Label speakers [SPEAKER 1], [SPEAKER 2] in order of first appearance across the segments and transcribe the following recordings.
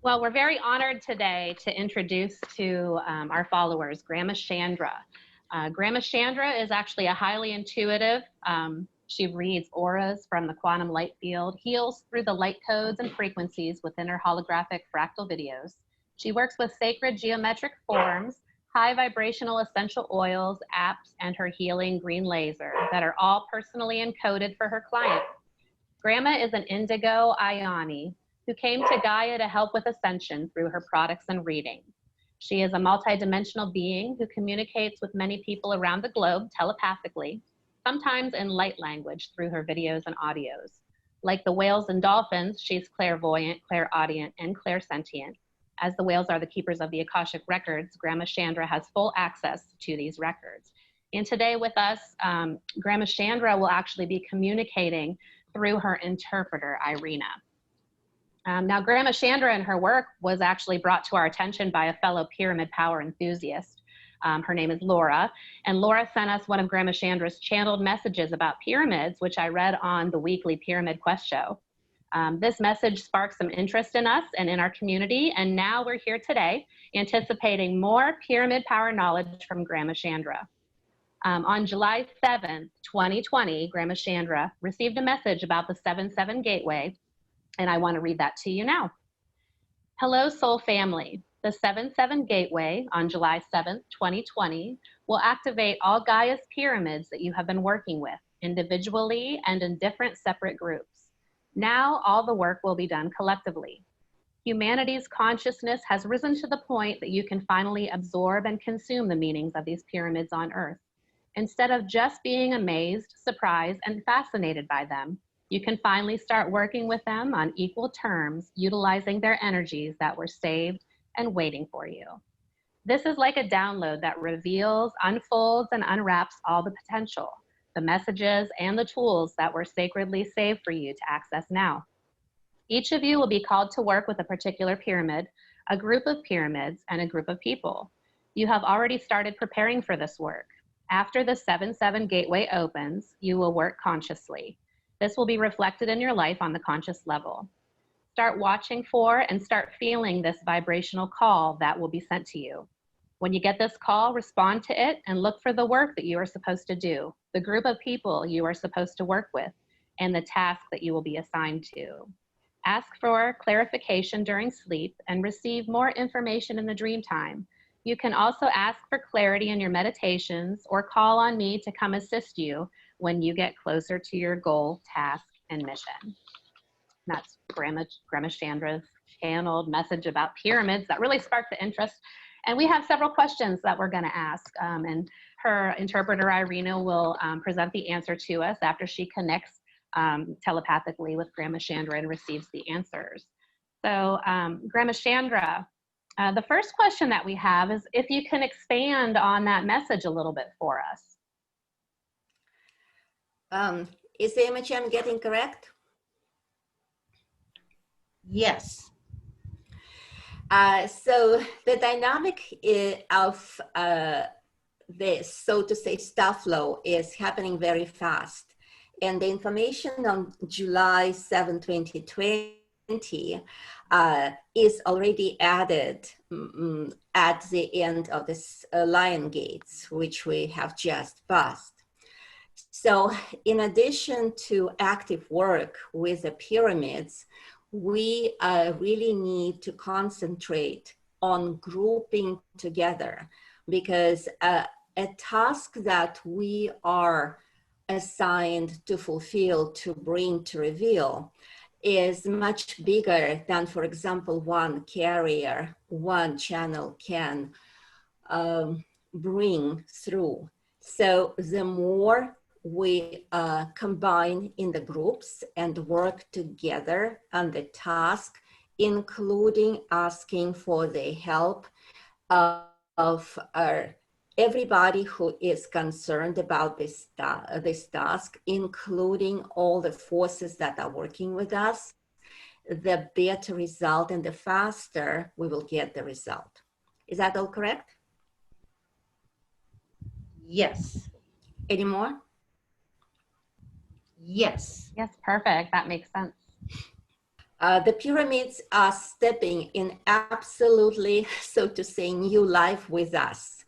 [SPEAKER 1] Well, we're very honored today to introduce to our followers Grandma Chandra. Grandma Chandra is actually a highly intuitive. She reads auras from the quantum light field, heals through the light codes and frequencies within her holographic fractal videos. She works with sacred geometric forms, high vibrational essential oils, apps, and her healing green laser that are all personally encoded for her clients. Grandma is an indigo Ioni who came to Gaia to help with ascension through her products and readings. She is a multidimensional being who communicates with many people around the globe telepathically, sometimes in light language through her videos and audios. Like the whales and dolphins, she's clairvoyant, clairaudient, and clairsentient. As the whales are the keepers of the Akashic records, Grandma Chandra has full access to these records. And today with us, Grandma Chandra will actually be communicating through her interpreter, Irina. Now, Grandma Chandra and her work was actually brought to our attention by a fellow pyramid power enthusiast. Her name is Laura, and Laura sent us one of Grandma Chandra's channeled messages about pyramids, which I read on the weekly Pyramid Quest show. This message sparked some interest in us and in our community, and now we're here today anticipating more pyramid power knowledge from Grandma Chandra. On July 7th, 2020, Grandma Chandra received a message about the 7-7 gateway, and I want to read that to you now. Hello, soul family. The 7-7 gateway on July 7th, 2020 will activate all Gaia's pyramids that you have been working with, individually and in different separate groups. Now all the work will be done collectively. Humanity's consciousness has risen to the point that you can finally absorb and consume the meanings of these pyramids on Earth. Instead of just being amazed, surprised, and fascinated by them, you can finally start working with them on equal terms, utilizing their energies that were saved and waiting for you. This is like a download that reveals, unfolds, and unwraps all the potential, the messages, and the tools that were sacredly saved for you to access now. Each of you will be called to work with a particular pyramid, a group of pyramids, and a group of people. You have already started preparing for this work. After the 7-7 gateway opens, you will work consciously. This will be reflected in your life on the conscious level. Start watching for and start feeling this vibrational call that will be sent to you. When you get this call, respond to it and look for the work that you are supposed to do, the group of people you are supposed to work with, and the task that you will be assigned to. Ask for clarification during sleep and receive more information in the dream time. You can also ask for clarity in your meditations or call on me to come assist you when you get closer to your goal, task, and mission. That's Grandma Chandra's channeled message about pyramids that really sparked the interest. And we have several questions that we're going to ask, and her interpreter, Irina, will present the answer to us after she connects telepathically with Grandma Chandra and receives the answers. So Grandma Chandra, the first question that we have is if you can expand on that message a little bit for us.
[SPEAKER 2] Is the image I'm getting correct?
[SPEAKER 3] Yes.
[SPEAKER 2] So the dynamic of this, so to say, stuff flow is happening very fast. And the information on July 7, 2020 is already added at the end of this Lion Gates, which we have just passed. So in addition to active work with the pyramids, we really need to concentrate on grouping together, because a task that we are assigned to fulfill, to bring, to reveal, is much bigger than, for example, one carrier, one channel can bring through. So the more we combine in the groups and work together on the task, including asking for the help of everybody who is concerned about this task, including all the forces that are working with us, the better result and the faster we will get the result. Is that all correct?
[SPEAKER 3] Yes.
[SPEAKER 2] Any more?
[SPEAKER 3] Yes.
[SPEAKER 1] Yes, perfect. That makes sense.
[SPEAKER 2] The pyramids are stepping in absolutely, so to say, new life with us.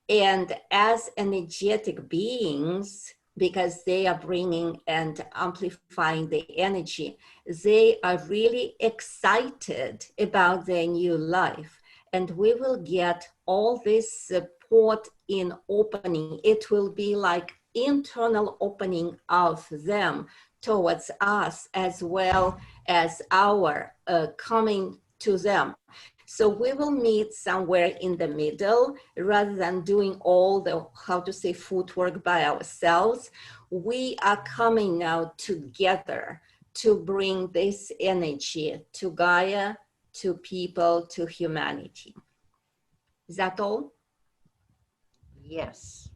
[SPEAKER 2] And as energetic beings, because they are bringing and amplifying the energy, they are really excited about their new life. And we will get all this support in opening. It will be like internal opening of them towards us, as well as our coming to them. So we will meet somewhere in the middle, rather than doing all the, how to say, footwork by ourselves. We are coming now together to bring this energy to Gaia, to people, to humanity. Is that all?
[SPEAKER 3] Yes.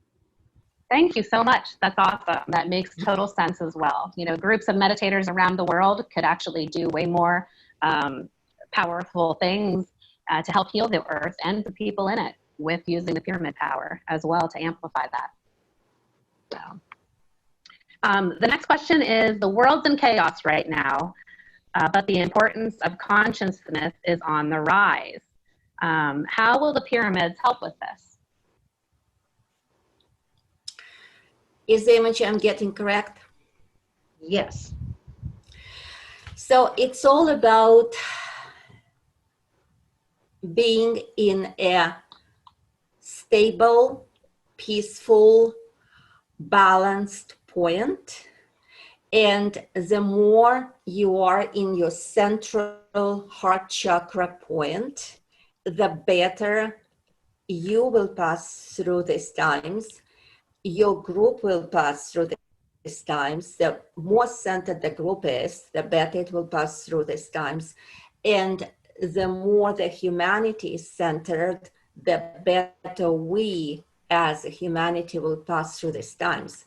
[SPEAKER 1] Thank you so much. That's awesome. That makes total sense as well. You know, groups of meditators around the world could actually do way more powerful things to help heal the earth and the people in it with using the pyramid power as well to amplify that. So, the next question is, the world's in chaos right now, but the importance of consciousness is on the rise. How will the pyramids help with this?
[SPEAKER 2] Is the image I'm getting correct?
[SPEAKER 3] Yes.
[SPEAKER 2] So it's all about being in a stable, peaceful, balanced point. And the more you are in your central heart chakra point, the better you will pass through these times. Your group will pass through these times. The more centered the group is, the better it will pass through these times. And the more the humanity is centered, the better we as humanity will pass through these times.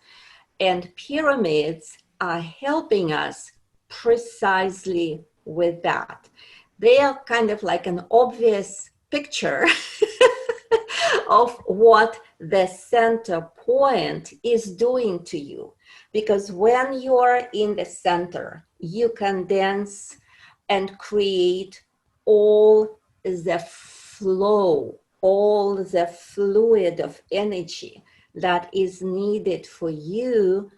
[SPEAKER 2] And pyramids are helping us precisely with that. They are kind of like an obvious picture of what the center point is doing to you. Because when you are in the center, you condense and create all the flow, all the fluid of energy that is needed for you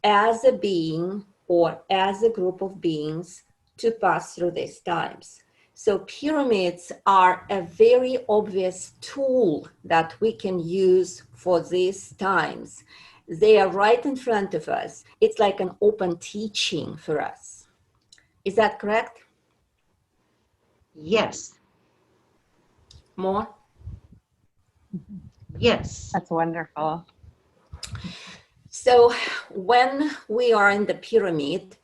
[SPEAKER 2] as a being or as a group of beings to pass through these times. So pyramids are a very obvious tool that we can use for these times. They are right in front of us. It's like an open teaching for us. Is that correct?
[SPEAKER 3] Yes.
[SPEAKER 2] More?
[SPEAKER 3] Yes.
[SPEAKER 1] That's wonderful.
[SPEAKER 2] So when we are in the pyramid,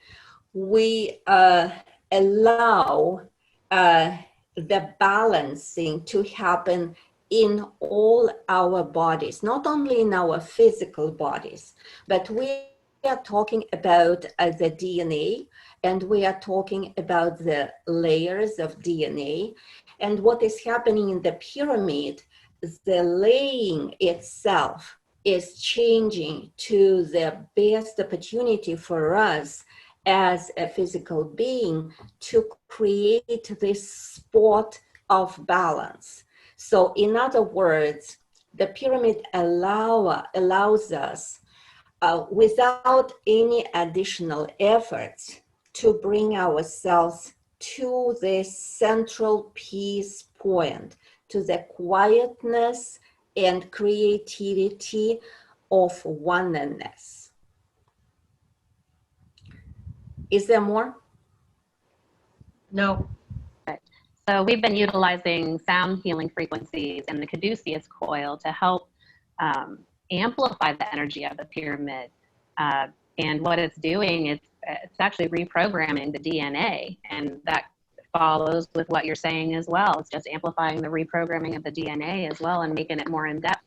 [SPEAKER 2] we allow the balancing to happen in all our bodies, not only in our physical bodies, but we are talking about the DNA, and we are talking about the layers of DNA. And what is happening in the pyramid, the laying itself is changing to the best opportunity for us as a physical being to create this spot of balance. So in other words, the pyramid allows us without any additional efforts to bring ourselves to this central peace point, to the quietness and creativity of oneness. Is there more?
[SPEAKER 3] No.
[SPEAKER 1] So we've been utilizing sound healing frequencies and the Caduceus coil to help amplify the energy of the pyramid. And what it's doing, it's actually reprogramming the DNA, and that follows with what you're saying as well. It's just amplifying the reprogramming of the DNA as well and making it more in depth.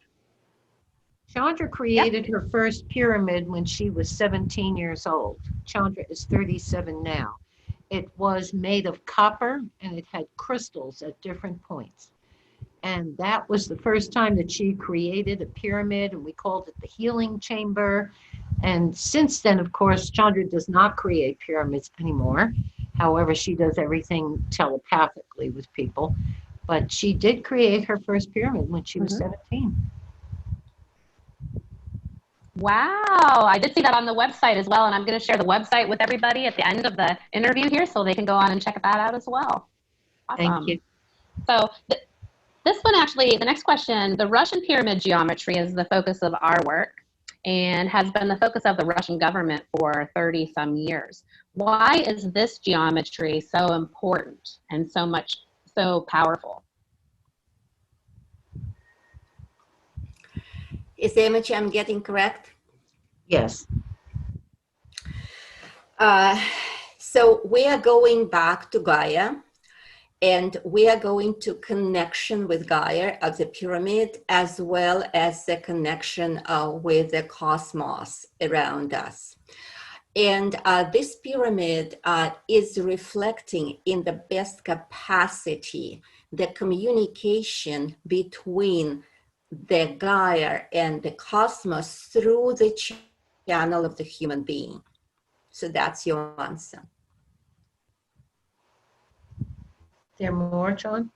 [SPEAKER 3] Chandra created her first pyramid when she was 17 years old. Chandra is 37 now. It was made of copper and it had crystals at different points. And that was the first time that she created a pyramid, and we called it the healing chamber. And since then, of course, Chandra does not create pyramids anymore. However, she does everything telepathically with people. But she did create her first pyramid when she was 17.
[SPEAKER 1] Wow, I did see that on the website as well, and I'm going to share the website with everybody at the end of the interview here so they can go on and check that out as well. Awesome.
[SPEAKER 3] Thank you.
[SPEAKER 1] So this one actually, the next question, the Russian pyramid geometry is the focus of our work and has been the focus of the Russian government for 30 some years. Why is this geometry so important and so powerful?
[SPEAKER 2] Is the image I'm getting correct?
[SPEAKER 3] Yes.
[SPEAKER 2] So we are going back to Gaia, and we are going to connection with Gaia of the pyramid, as well as the connection with the cosmos around us. And this pyramid is reflecting in the best capacity the communication between the Gaia and the cosmos through the channel of the human being. So that's your answer.
[SPEAKER 3] There more, John?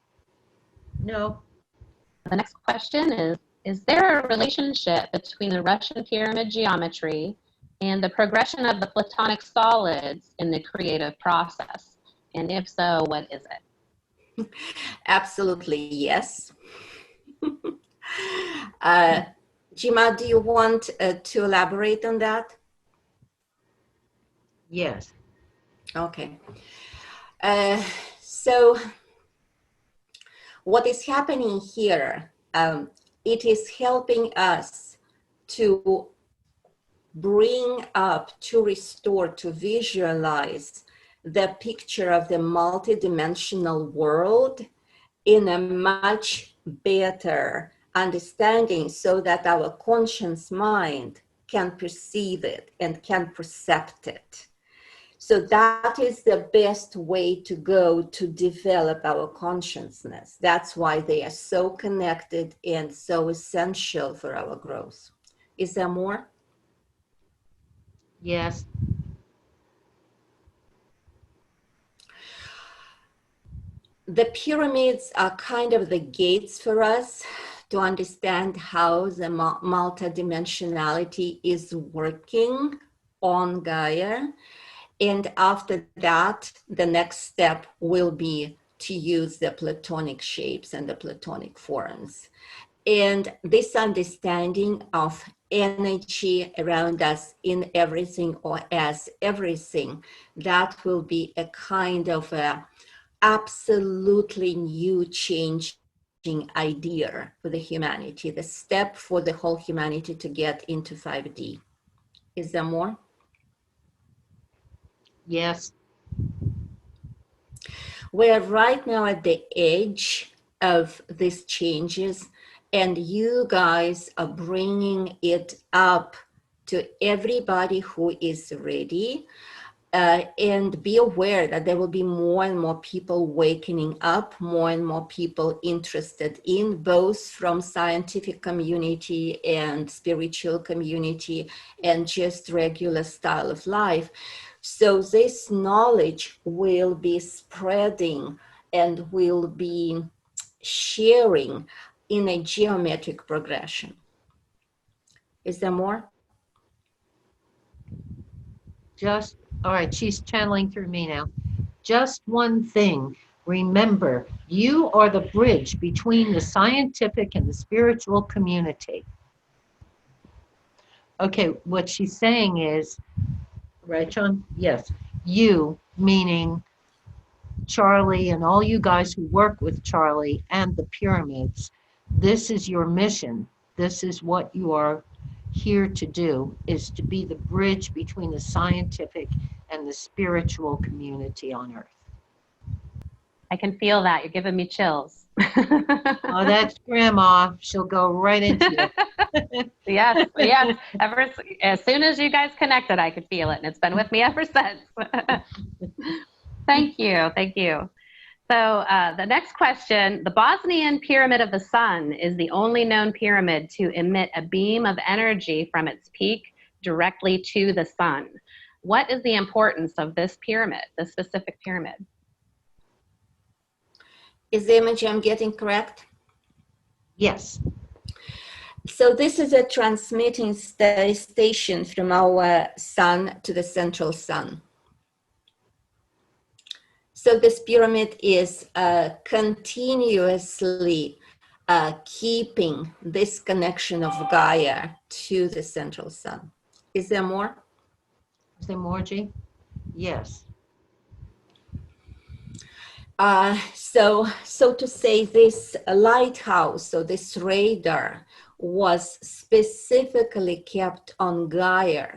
[SPEAKER 3] No.
[SPEAKER 1] The next question is there a relationship between the Russian pyramid geometry and the progression of the Platonic solids in the creative process? And if so, what is it?
[SPEAKER 2] Absolutely, yes. Jima, do you want to elaborate on that?
[SPEAKER 3] Yes.
[SPEAKER 2] Okay. So what is happening here, it is helping us to bring up, to restore, to visualize the picture of the multidimensional world in a much better understanding, so that our conscious mind can perceive it and can percept it. So that is the best way to go to develop our consciousness. That's why they are so connected and so essential for our growth. Is there more?
[SPEAKER 3] Yes.
[SPEAKER 2] The pyramids are kind of the gates for us to understand how the multidimensionality is working on Gaia. And after that, the next step will be to use the Platonic shapes and the Platonic forms. And this understanding of energy around us in everything or as everything, that will be a kind of a absolutely new changing idea for the humanity, the step for the whole humanity to get into 5D. Is there more?
[SPEAKER 3] Yes.
[SPEAKER 2] We're right now at the edge of these changes, and you guys are bringing it up to everybody who is ready. And be aware that there will be more and more people waking up, more and more people interested in, both from scientific community and spiritual community and just regular style of life. So this knowledge will be spreading and will be sharing in a geometric progression. Is there more?
[SPEAKER 3] Just, all right, she's channeling through me now. Just one thing. Remember, you are the bridge between the scientific and the spiritual community. Okay, what she's saying is, right, John? Yes. You, meaning Charlie and all you guys who work with Charlie and the pyramids, this is your mission. This is what you are here to do, is to be the bridge between the scientific and the spiritual community on Earth.
[SPEAKER 1] I can feel that. You're giving me chills.
[SPEAKER 3] Oh, that's Grandma. She'll go right into you.
[SPEAKER 1] Yes, yes. As soon as you guys connected, I could feel it, and it's been with me ever since. Thank you, thank you. So the next question, the Bosnian Pyramid of the Sun is the only known pyramid to emit a beam of energy from its peak directly to the sun. what is the importance of this pyramid, this specific pyramid?
[SPEAKER 2] Is the image I'm getting correct?
[SPEAKER 3] Yes.
[SPEAKER 2] So this is a transmitting station from our sun to the central sun. So this pyramid is continuously keeping this connection of Gaia to the central sun. Is there more?
[SPEAKER 3] Is there more, G? Yes.
[SPEAKER 2] So to say, this lighthouse, so this radar, was specifically kept on Gaia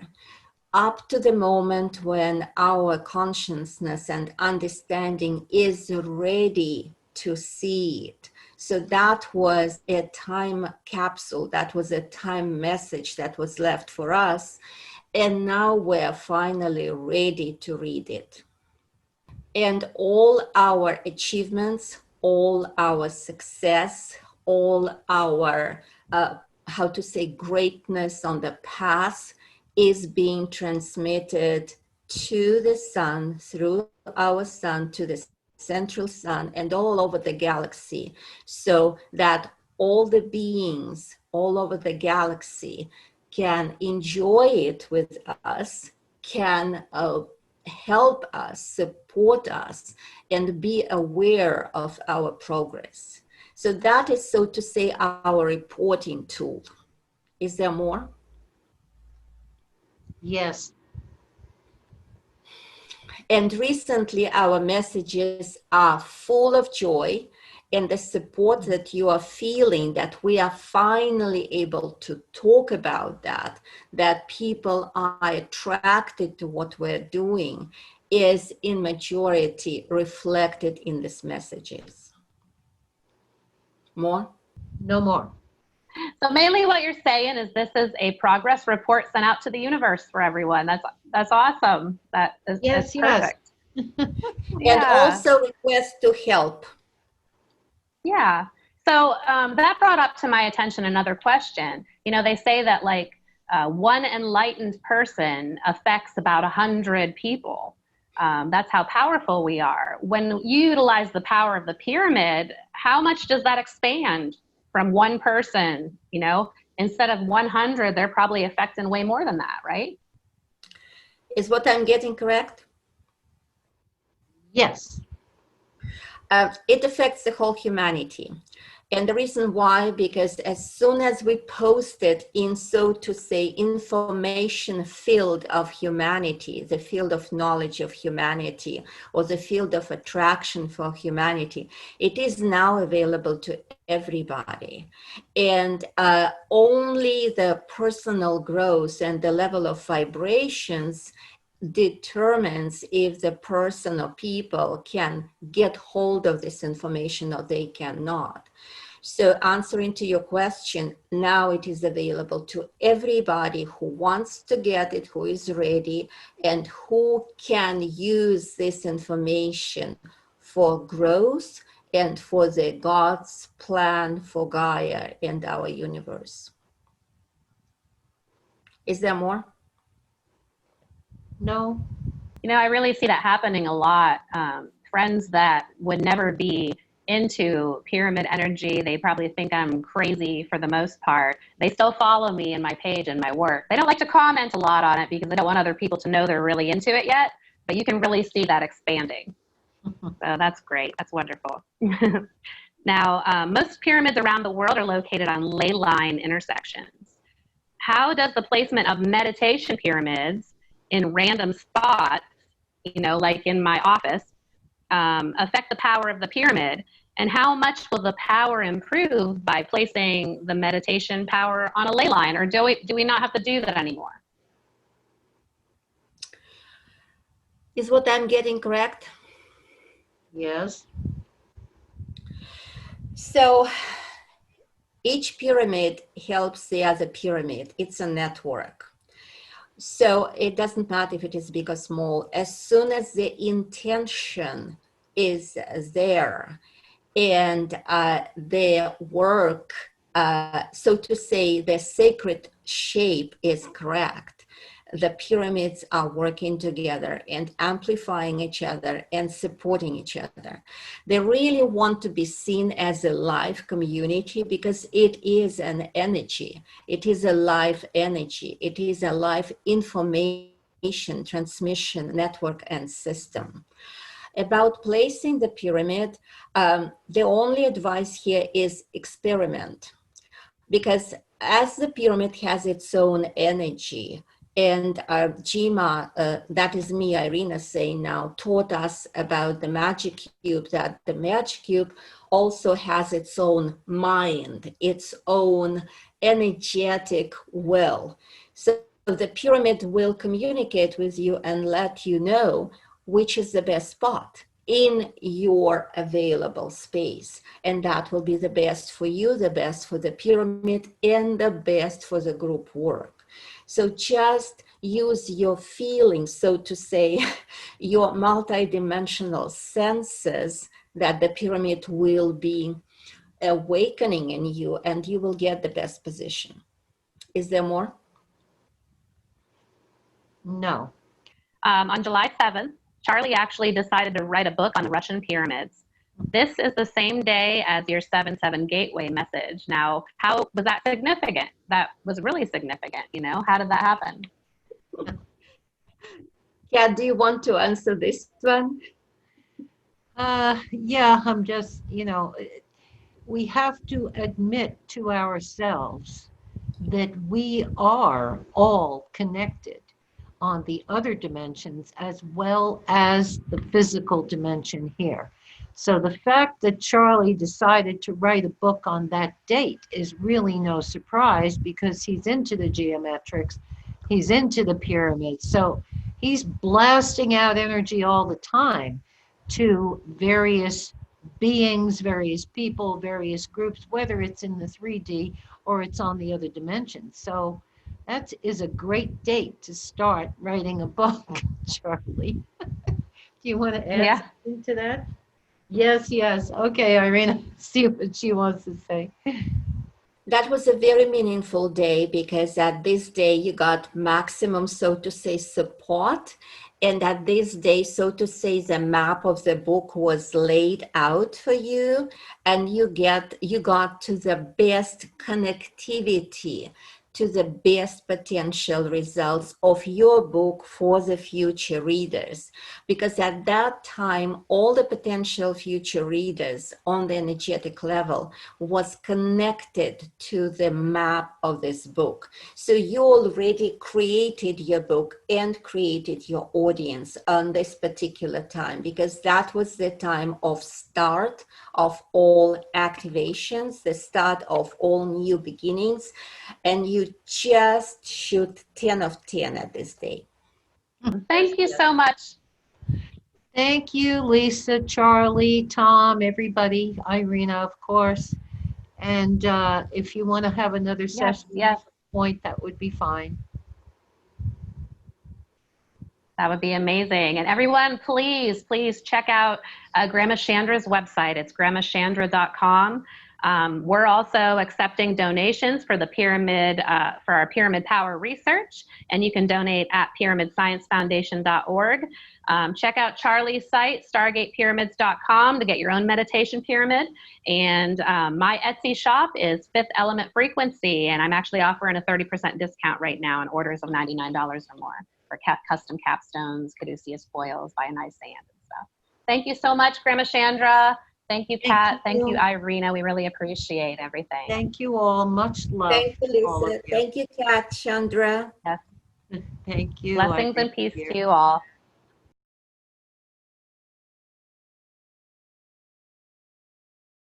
[SPEAKER 2] up to the moment when our consciousness and understanding is ready to see it. So that was a time capsule, that was a time message that was left for us. And now we're finally ready to read it. And all our achievements, all our success, all our, greatness on the path is being transmitted to the sun, through our sun, to the central sun, and all over the galaxy, so that all the beings all over the galaxy can enjoy it with us, can help us, support us, and be aware of our progress. So that is, so to say, our reporting tool. Is there more?
[SPEAKER 3] Yes.
[SPEAKER 2] And recently, our messages are full of joy, and the support that you are feeling, that we are finally able to talk about that people are attracted to what we're doing, is in majority reflected in these messages. More?
[SPEAKER 3] No more.
[SPEAKER 1] So mainly what you're saying is this is a progress report sent out to the universe for everyone. That's awesome. That is,
[SPEAKER 3] Yes,
[SPEAKER 1] is perfect.
[SPEAKER 2] Yes. And also request to help.
[SPEAKER 1] Yeah. So that brought up to my attention another question. You know, they say that like one enlightened person affects about 100 people. That's how powerful we are. When you utilize the power of the pyramid, how much does that expand from one person? You know, instead of 100, they're probably affecting way more than that, right?
[SPEAKER 2] Is what I'm getting correct?
[SPEAKER 3] Yes.
[SPEAKER 2] It affects the whole humanity. And the reason why, because as soon as we post it in, so to say, information field of humanity, the field of knowledge of humanity, or the field of attraction for humanity, it is now available to everybody. And only the personal growth and the level of vibrations determines if the person or people can get hold of this information or they cannot. So answering to your question, now it is available to everybody who wants to get it, who is ready, and who can use this information for growth and for the God's plan for Gaia and our universe. Is there more?
[SPEAKER 3] No.
[SPEAKER 1] You know, I really see that happening a lot. Friends that would never be into pyramid energy, they probably think I'm crazy for the most part. They still follow me in my page and my work. They don't like to comment a lot on it because they don't want other people to know they're really into it yet, but you can really see that expanding. So that's great. That's wonderful. Now, most pyramids around the world are located on ley line intersections. How does the placement of meditation pyramids in random spots, you know, like in my office, affect the power of the pyramid? And how much will the power improve by placing the meditation power on a ley line? Or do we not have to do that anymore?
[SPEAKER 2] Is what I'm getting correct?
[SPEAKER 3] Yes.
[SPEAKER 2] So each pyramid helps the other pyramid. It's a network. So it doesn't matter if it is big or small. As soon as the intention is there and the work, so to say, the sacred shape is correct, the pyramids are working together and amplifying each other and supporting each other. They really want to be seen as a live community because it is an energy. It is a live energy. It is a live information transmission network and system. About placing the pyramid, the only advice here is experiment, because as the pyramid has its own energy, and Jima, that is me, Irina, saying now, taught us about the magic cube, that the magic cube also has its own mind, its own energetic will. So the pyramid will communicate with you and let you know which is the best spot in your available space. And that will be the best for you, the best for the pyramid, and the best for the group work. So just use your feelings, so to say, your multidimensional senses, that the pyramid will be awakening in you and you will get the best position. Is there more?
[SPEAKER 3] No.
[SPEAKER 1] On July 7th, Charlie actually decided to write a book on the Russian pyramids. This is the same day as your 7/7 gateway message. Now, how was that significant? That was really significant, you know? How did that happen?
[SPEAKER 2] Yeah, do you want to answer this one?
[SPEAKER 3] Yeah, I'm just, we have to admit to ourselves that we are all connected on the other dimensions as well as the physical dimension here. So the fact that Charlie decided to write a book on that date is really no surprise, because he's into the geometrics, he's into the pyramids. So he's blasting out energy all the time to various beings, various people, various groups, whether it's in the 3D or it's on the other dimensions. So that is a great date to start writing a book, Charlie. Do you want to add something to that? Yes. Okay, Irina, see what she wants to say.
[SPEAKER 2] That was a very meaningful day, because at this day you got maximum, so to say, support. And at this day, so to say, the map of the book was laid out for you, and you got to the best connectivity, to the best potential results of your book for the future readers. Because at that time, all the potential future readers on the energetic level was connected to the map of this book. So you already created your book and created your audience on this particular time, because that was the time of start of all activations, the start of all new beginnings. And you just shoot 10 of 10 at this day.
[SPEAKER 1] Thank you so much.
[SPEAKER 3] Thank you, Lisa, Charlie, Tom, everybody, Irina, of course. And if you want to have another session at some point, that would be fine.
[SPEAKER 1] That would be amazing. And everyone, please check out Grandma Chandra's website. It's grandmachandra.com. We're also accepting donations for the pyramid, for our pyramid power research, and you can donate at pyramidsciencefoundation.org. Check out Charlie's site, stargatepyramids.com, to get your own meditation pyramid. And my Etsy shop is Fifth Element Frequency, and I'm actually offering a 30% discount right now on orders of $99 or more for custom capstones, Caduceus foils, ionized sand and stuff. Thank you so much, Grandma Chandra. Thank you, Kat. Thank you, Irina. We really appreciate everything.
[SPEAKER 3] Thank you all. Much love.
[SPEAKER 2] Thank you, Lisa. Thank you, Kat, Chandra.
[SPEAKER 1] Yes.
[SPEAKER 3] Thank you.
[SPEAKER 1] Blessings and peace to you all.